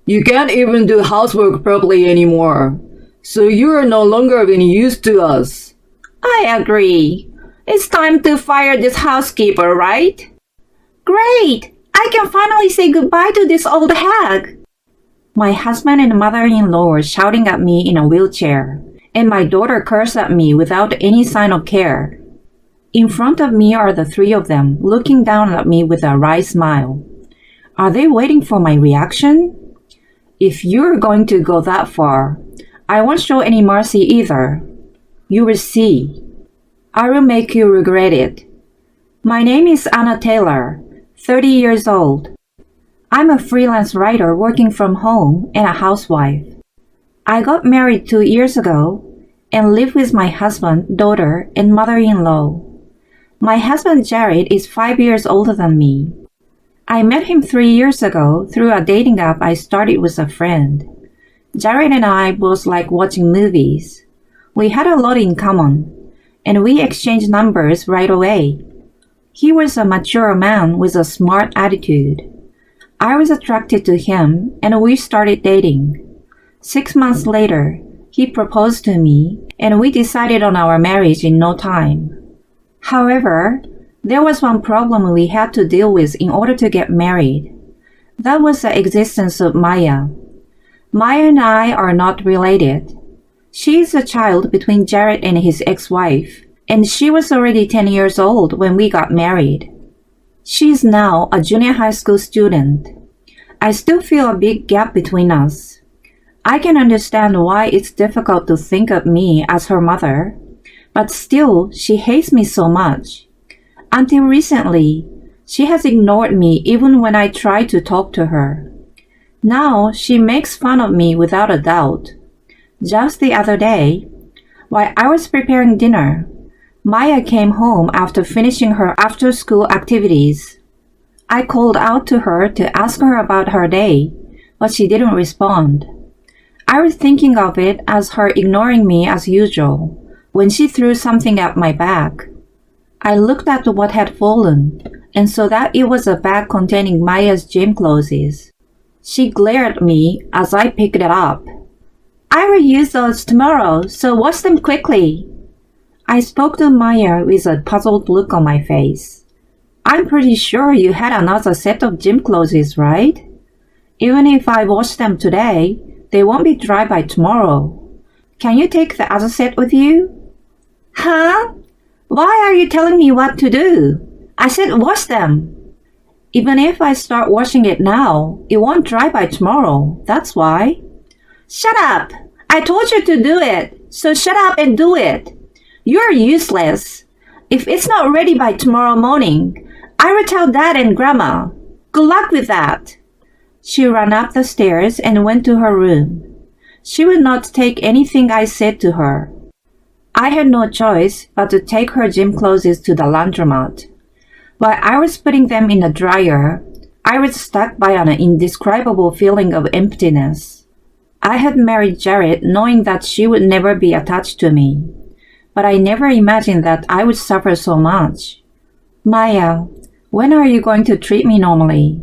You can't even do housework properly anymore, so you're no longer of any use to us. I agree. It's time to fire this housekeeper, right? Great! I can finally say goodbye to this old hag. My husband and mother-in-law were shouting at me in a wheelchair, and my daughter cursed at me without any sign of care. In front of me are the three of them, looking down at me with a wry smile. Are they waiting for my reaction? If you're going to go that far, I won't show any mercy either. You will see. I will make you regret it. My name is Anna Taylor, 30 years old. I'm a freelance writer working from home and a housewife. I got married 2 years ago and live with my husband, daughter, and mother-in-law. My husband Jared is 5 years older than me. I met him 3 years ago through a dating app I started with a friend. Jared and I both like watching movies. We had a lot in common, and we exchanged numbers right away. He was a mature man with a smart attitude. I was attracted to him, and we started dating. 6 months later, he proposed to me, and we decided on our marriage in no time. However, there was one problem we had to deal with in order to get married. That was the existence of Maya. Maya and I are not related. She is a child between Jared and his ex-wife, and she was already 10 years old when we got married. She is now a junior high school student. I still feel a big gap between us. I can understand why it's difficult to think of me as her mother, but still she hates me so much. Until recently, she has ignored me even when I try to talk to her. Now she makes fun of me without a doubt. Just the other day, while I was preparing dinner, Maya came home after finishing her after-school activities. I called out to her to ask her about her day, but she didn't respond. I was thinking of it as her ignoring me as usual when she threw something at my back. I looked at what had fallen and saw that it was a bag containing Maya's gym clothes. She glared at me as I picked it up. I will use those tomorrow, so wash them quickly. I spoke to Maya with a puzzled look on my face. I'm pretty sure you had another set of gym clothes, right? Even if I wash them today, they won't be dry by tomorrow. Can you take the other set with you? Huh? Why are you telling me what to do? I said wash them. Even if I start washing it now, it won't dry by tomorrow. That's why. Shut up! I told you to do it, so shut up and do it. You're useless. If it's not ready by tomorrow morning, I will tell Dad and Grandma. Good luck with that. She ran up the stairs and went to her room. She would not take anything I said to her. I had no choice but to take her gym clothes to the laundromat. While I was putting them in the dryer, I was struck by an indescribable feeling of emptiness. I had married Jared knowing that she would never be attached to me, but I never imagined that I would suffer so much. Maya, when are you going to treat me normally?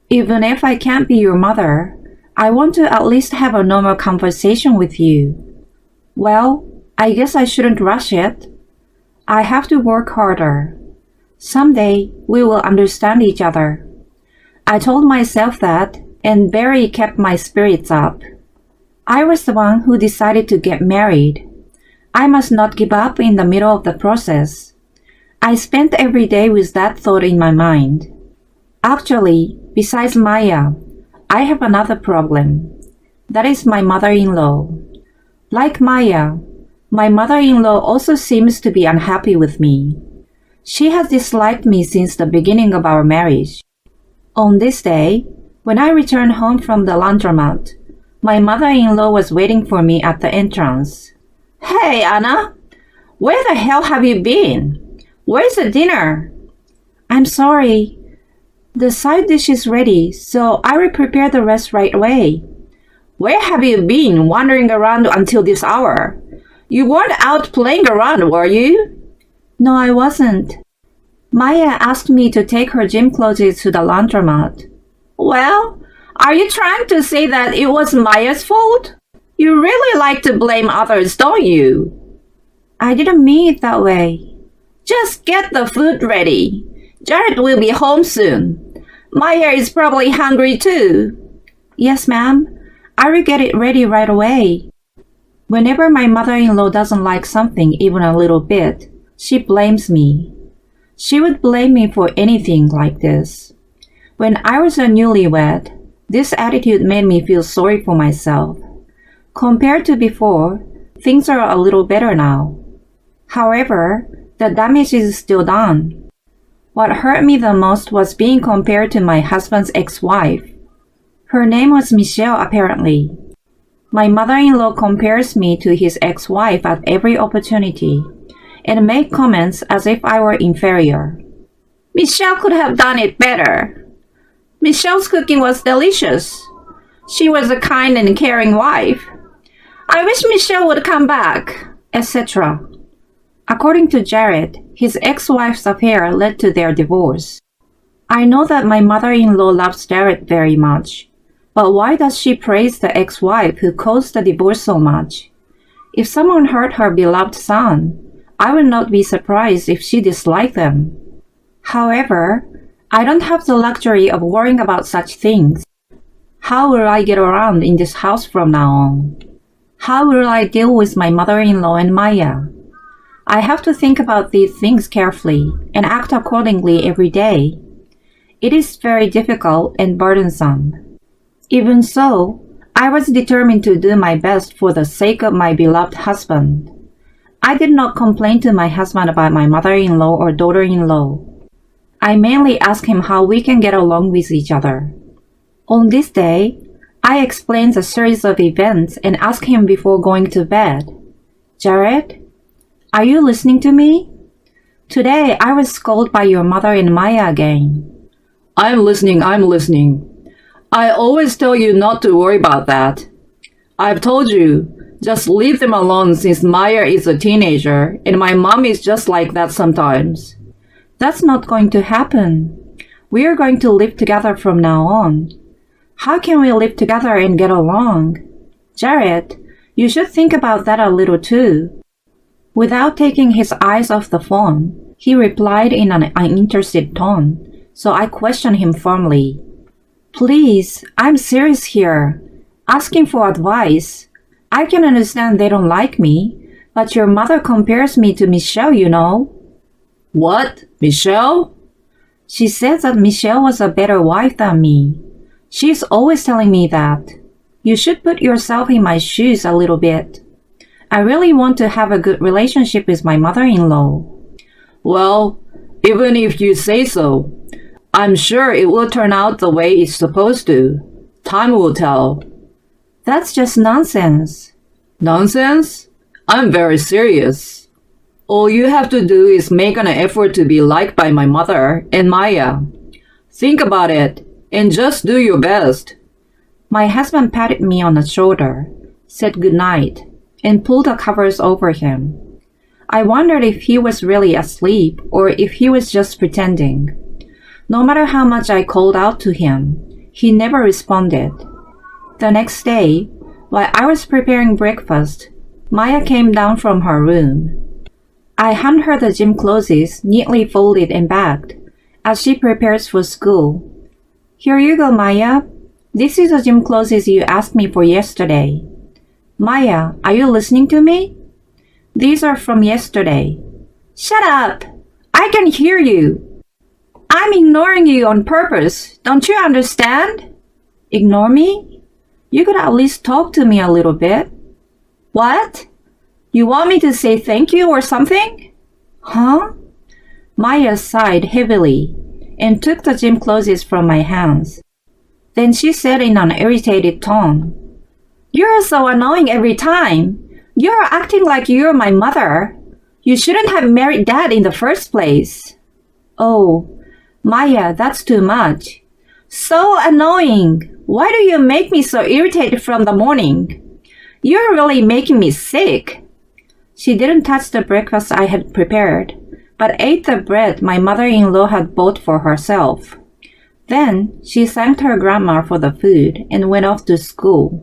Even if I can't be your mother, I want to at least have a normal conversation with you. Well, I guess I shouldn't rush it. I have to work harder. Someday we will understand each other. I told myself that, and Barry kept my spirits up. I was the one who decided to get married. I must not give up in the middle of the process. I spent every day with that thought in my mind. Actually, besides Maya, I have another problem. That is my mother-in-law. Like Maya, my mother-in-law also seems to be unhappy with me. She has disliked me since the beginning of our marriage. On this day, when I returned home from the laundromat, my mother-in-law was waiting for me at the entrance. Hey, Anna! Where the hell have you been? Where's the dinner? I'm sorry. The side dish is ready, so I will prepare the rest right away. Where have you been wandering around until this hour? You weren't out playing around, were you? No, I wasn't. Maya asked me to take her gym clothes to the laundromat. Well, Are you trying to say that it was Maya's fault? You really like to blame others, don't you? I didn't mean it that way. Just get the food ready. Jared will be home soon. Maya is probably hungry too. Yes, ma'am. I will get it ready right away. Whenever my mother-in-law doesn't like something even a little bit, she blames me. She would blame me for anything like this. When I was a newlywed, this attitude made me feel sorry for myself. Compared to before, things are a little better now. However, the damage is still done. What hurt me the most was being compared to my husband's ex-wife. Her name was Michelle, apparently. My mother-in-law compares me to his ex-wife at every opportunity and make comments as if I were inferior. Michelle could have done it better. Michelle's cooking was delicious. She was a kind and caring wife. I wish Michelle would come back, etc. According to Jared, his ex-wife's affair led to their divorce. I know that my mother-in-law loves Jared very much, but why does she praise the ex-wife who caused the divorce so much? If someone hurt her beloved son, I would not be surprised if she disliked them. However, I don't have the luxury of worrying about such things. How will I get around in this house from now on? How will I deal with my mother-in-law and Maya? I have to think about these things carefully and act accordingly every day. It is very difficult and burdensome. Even so, I was determined to do my best for the sake of my beloved husband. I did not complain to my husband about my mother-in-law or daughter-in-law. I mainly asked him how we can get along with each other. On this day, I explained a series of events and asked him before going to bed, Jared, are you listening to me? Today I was scolded by your mother and Maya again. I'm listening. I always tell you not to worry about that. I've told you, just leave them alone since Maya is a teenager and my mom is just like that sometimes. That's not going to happen. We are going to live together from now on. How can we live together and get along? Jared, you should think about that a little too. Without taking his eyes off the phone, he replied in an uninterested tone, so I questioned him firmly. Please, I'm serious here. Asking for advice. I can understand they don't like me, but your mother compares me to Michelle, you know. What? Michelle? She says that Michelle was a better wife than me. She's always telling me that. You should put yourself in my shoes a little bit. I really want to have a good relationship with my mother-in-law. Well, even if you say so, I'm sure it will turn out the way it's supposed to. Time will tell. That's just nonsense. Nonsense? I'm very serious. All you have to do is make an effort to be liked by my mother and Maya. Think about it and just do your best. My husband patted me on the shoulder, said good night, and pulled the covers over him. I wondered if he was really asleep or if he was just pretending. No matter how much I called out to him, he never responded. The next day, while I was preparing breakfast, Maya came down from her room. I hand her the gym clothes neatly folded and bagged as she prepares for school. Here you go, Maya. This is the gym clothes you asked me for yesterday. Maya, are you listening to me? These are from yesterday. Shut up! I can hear you. I'm ignoring you on purpose. Don't you understand? Ignore me? You could at least talk to me a little bit. What? You want me to say thank you or something? Huh? Maya sighed heavily and took the gym clothes from my hands. Then she said in an irritated tone, You're so annoying every time. You're acting like you're my mother. You shouldn't have married Dad in the first place. Oh, Maya, that's too much. So annoying. Why do you make me so irritated from the morning? You're really making me sick. She didn't touch the breakfast I had prepared, but ate the bread my mother-in-law had bought for herself. Then she thanked her grandma for the food and went off to school.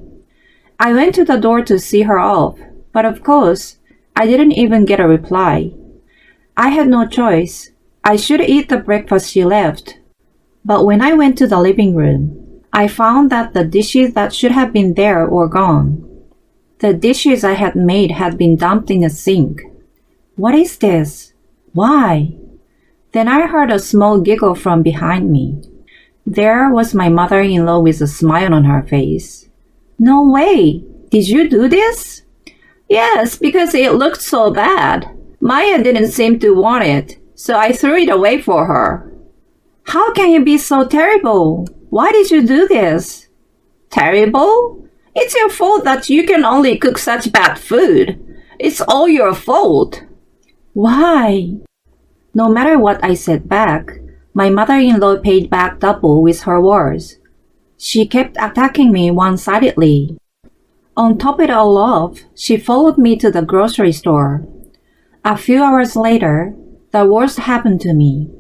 I went to the door to see her off, but of course, I didn't even get a reply. I had no choice. I should eat the breakfast she left. But when I went to the living room, I found that the dishes that should have been there were gone. The dishes I had made had been dumped in the sink. What is this? Why? Then I heard a small giggle from behind me. There was my mother-in-law with a smile on her face. No way! Did you do this? Yes, because it looked so bad. Maya didn't seem to want it, so I threw it away for her. How can you be so terrible? Why did you do this? Terrible? It's your fault that you can only cook such bad food. It's all your fault. Why? No matter what I said back, my mother-in-law paid back double with her words. She kept attacking me one-sidedly. On top of it all off, she followed me to the grocery store. A few hours later, the worst happened to me.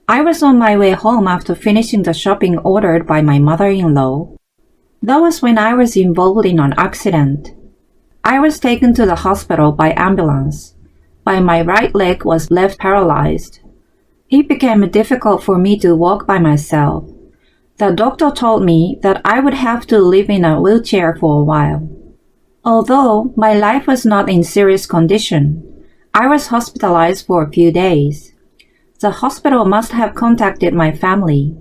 I was on my way home after finishing the shopping ordered by my mother-in-law. That was when I was involved in an accident. I was taken to the hospital by ambulance, but my right leg was left paralyzed. It became difficult for me to walk by myself. The doctor told me that I would have to live in a wheelchair for a while. Although my life was not in serious condition, I was hospitalized for a few days. The hospital must have contacted my family.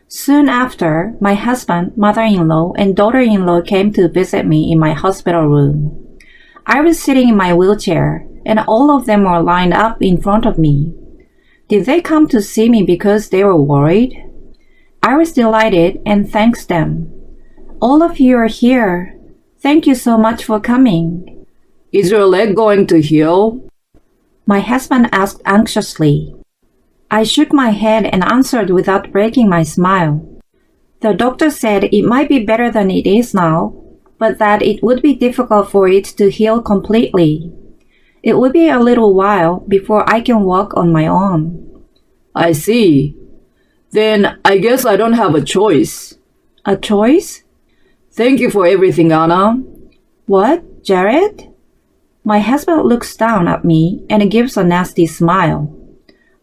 Soon after, my husband, mother-in-law, and daughter-in-law came to visit me in my hospital room. I was sitting in my wheelchair, and all of them were lined up in front of me. Did they come to see me because they were worried? I was delighted and thanked them. All of you are here. Thank you so much for coming. Is your leg going to heal? My husband asked anxiously. I shook my head and answered without breaking my smile. The doctor said it might be better than it is now, but that it would be difficult for it to heal completely. It would be a little while before I can walk on my own. I see. Then I guess I don't have a choice. A choice? Thank you for everything, Anna. What, Jared? My husband looks down at me and gives a nasty smile.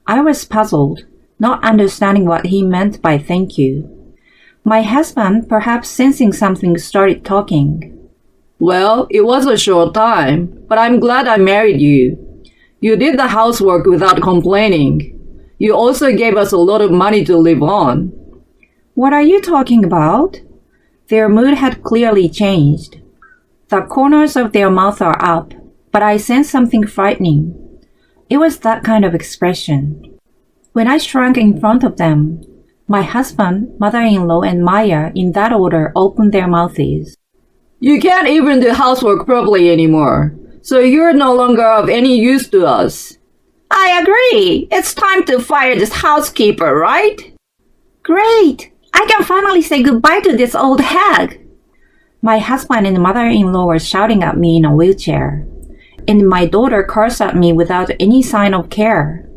I was puzzled, not understanding what he meant by thank you. My husband, perhaps sensing something, started talking. Well, it was a short time, but I'm glad I married you. You did the housework without complaining. You also gave us a lot of money to live on. What are you talking about? Their mood had clearly changed. The corners of their mouths are up, but I sensed something frightening. It was that kind of expression. When I shrank in front of them, my husband, mother-in-law, and Maya, in that order, opened their mouths. You can't even do housework properly anymore, so you're no longer of any use to us. I agree. It's time to fire this housekeeper, right? Great! I can finally say goodbye to this old hag. My husband and mother-in-law were shouting at me in a wheelchair, and my daughter cursed at me without any sign of care.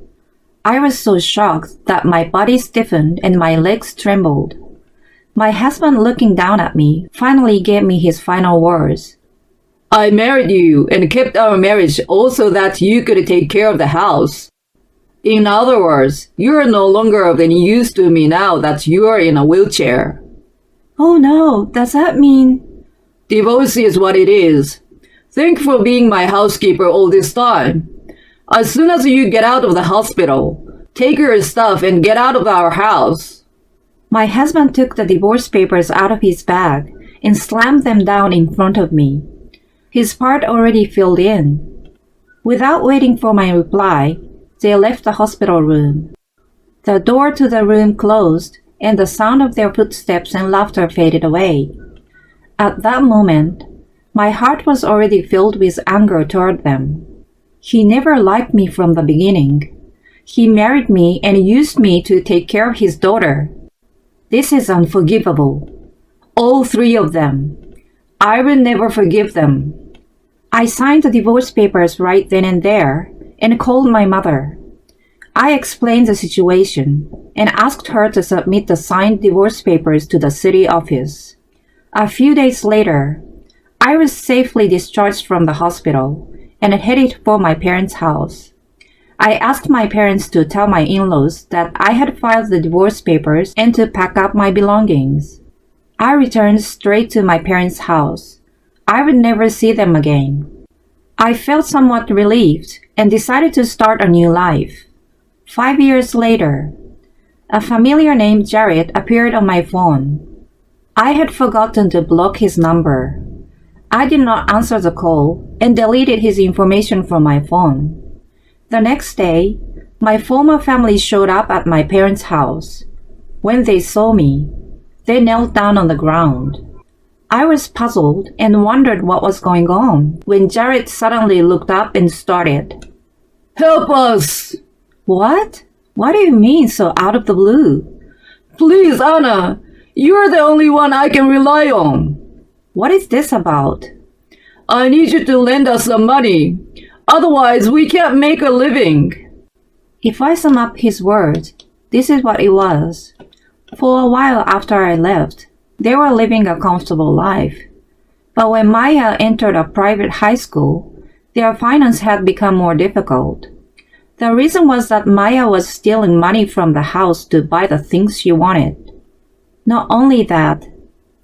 I was so shocked that my body stiffened and my legs trembled. My husband, looking down at me, finally gave me his final words. I married you and kept our marriage also that you could take care of the house. In other words, you are no longer of any use to me now that you are in a wheelchair. Oh no, does that mean? Divorce is what it is. Thank you for being my housekeeper all this time. As soon as you get out of the hospital, take your stuff and get out of our house. My husband took the divorce papers out of his bag and slammed them down in front of me. His part already filled in. Without waiting for my reply, they left the hospital room. The door to the room closed, and the sound of their footsteps and laughter faded away. At that moment, my heart was already filled with anger toward them. He never liked me from the beginning. He married me and used me to take care of his daughter. This is unforgivable. All three of them. I will never forgive them. I signed the divorce papers right then and there and called my mother. I explained the situation and asked her to submit the signed divorce papers to the city office. A few days later, I was safely discharged from the hospital and headed for my parents' house. I asked my parents to tell my in-laws that I had filed the divorce papers and to pack up my belongings. I returned straight to my parents' house. I would never see them again. I felt somewhat relieved and decided to start a new life. 5 years later, a familiar name Jared appeared on my phone. I had forgotten to block his number. I did not answer the call and deleted his information from my phone. The next day, my former family showed up at my parents' house. When they saw me, they knelt down on the ground. I was puzzled and wondered what was going on when Jared suddenly looked up and started, Help us! What? What do you mean so out of the blue? Please, Anna, you're the only one I can rely on. What is this about? I need you to lend us some money. Otherwise, we can't make a living. If I sum up his words, this is what it was. For a while after I left, they were living a comfortable life. But when Maya entered a private high school, their finance had become more difficult. The reason was that Maya was stealing money from the house to buy the things she wanted. Not only that,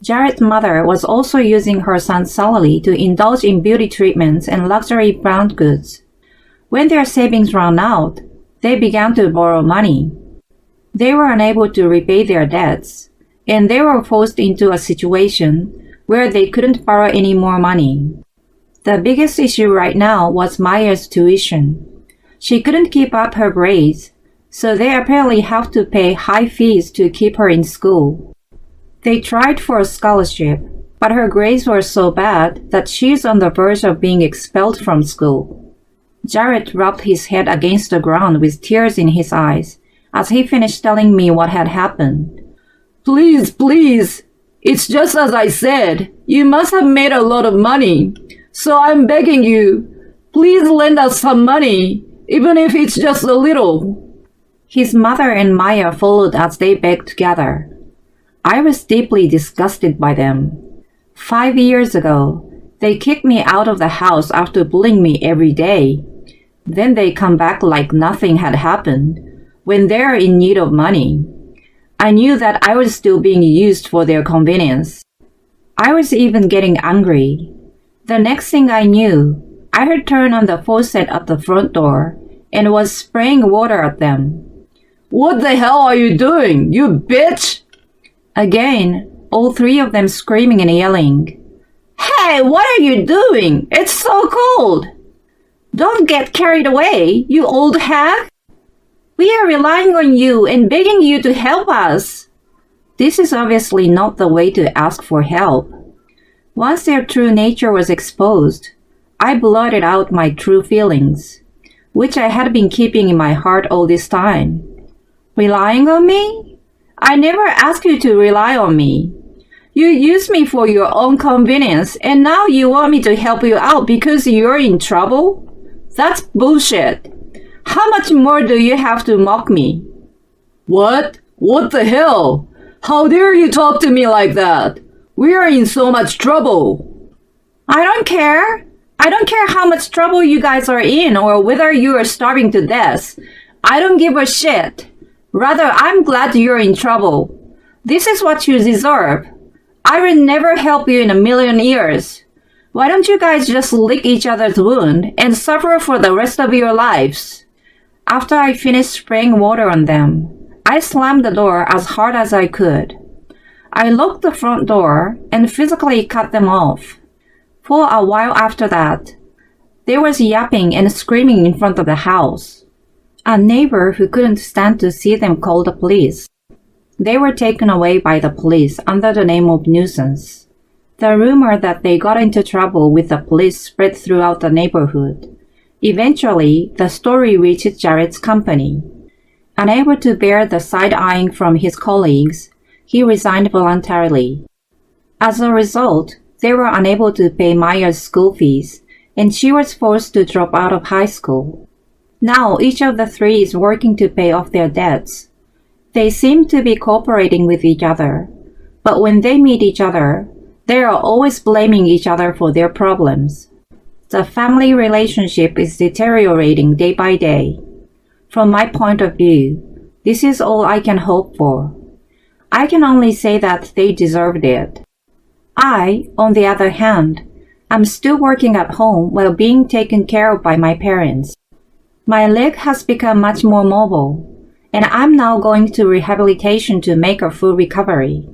Jared's mother was also using her son's salary to indulge in beauty treatments and luxury brand goods. When their savings ran out, they began to borrow money. They were unable to repay their debts, and they were forced into a situation where they couldn't borrow any more money. The biggest issue right now was Maya's tuition. She couldn't keep up her grades, so they apparently have to pay high fees to keep her in school. They tried for a scholarship, but her grades were so bad that she's on the verge of being expelled from school. Jared rubbed his head against the ground with tears in his eyes as he finished telling me what had happened. Please, please. It's just as I said. You must have made a lot of money. So I'm begging you, please lend us some money, even if it's just a little. His mother and Maya followed as they begged together. I was deeply disgusted by them. 5 years ago, they kicked me out of the house after bullying me every day. Then they come back like nothing had happened when they're in need of money. I knew that I was still being used for their convenience. I was even getting angry. The next thing I knew, I had turned on the faucet at the front door and was spraying water at them. What the hell are you doing, you bitch? Again, all three of them screaming and yelling. Hey, what are you doing? It's so cold. Don't get carried away, you old hag. We are relying on you and begging you to help us. This is obviously not the way to ask for help. Once their true nature was exposed, I blurted out my true feelings, which I had been keeping in my heart all this time. Relying on me? I never asked you to rely on me. You used me for your own convenience, and now you want me to help you out because you're in trouble? That's bullshit. How much more do you have to mock me? What? What the hell? How dare you talk to me like that? We are in so much trouble. I don't care. I don't care how much trouble you guys are in or whether you are starving to death. I don't give a shit. Rather, I'm glad you're in trouble. This is what you deserve. I will never help you in a million years. Why don't you guys just lick each other's wound and suffer for the rest of your lives? After I finished spraying water on them, I slammed the door as hard as I could. I locked the front door and physically cut them off. For a while after that, there was yapping and screaming in front of the house. A neighbor who couldn't stand to see them called the police. They were taken away by the police under the name of nuisance. The rumor that they got into trouble with the police spread throughout the neighborhood. Eventually, the story reached Jared's company. Unable to bear the side-eyeing from his colleagues, he resigned voluntarily. As a result, they were unable to pay Maya's school fees, and she was forced to drop out of high school. Now each of the three is working to pay off their debts. They seem to be cooperating with each other, but when they meet each other, they are always blaming each other for their problems. The family relationship is deteriorating day by day. From my point of view, this is all I can hope for. I can only say that they deserved it. I, on the other hand, am still working at home while being taken care of by my parents. My leg has become much more mobile, and I'm now going to rehabilitation to make a full recovery.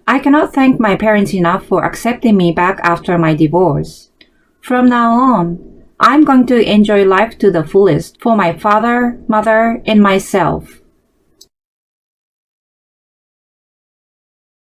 I cannot thank my parents enough for accepting me back after my divorce. From now on, I'm going to enjoy life to the fullest for my father, mother, and myself.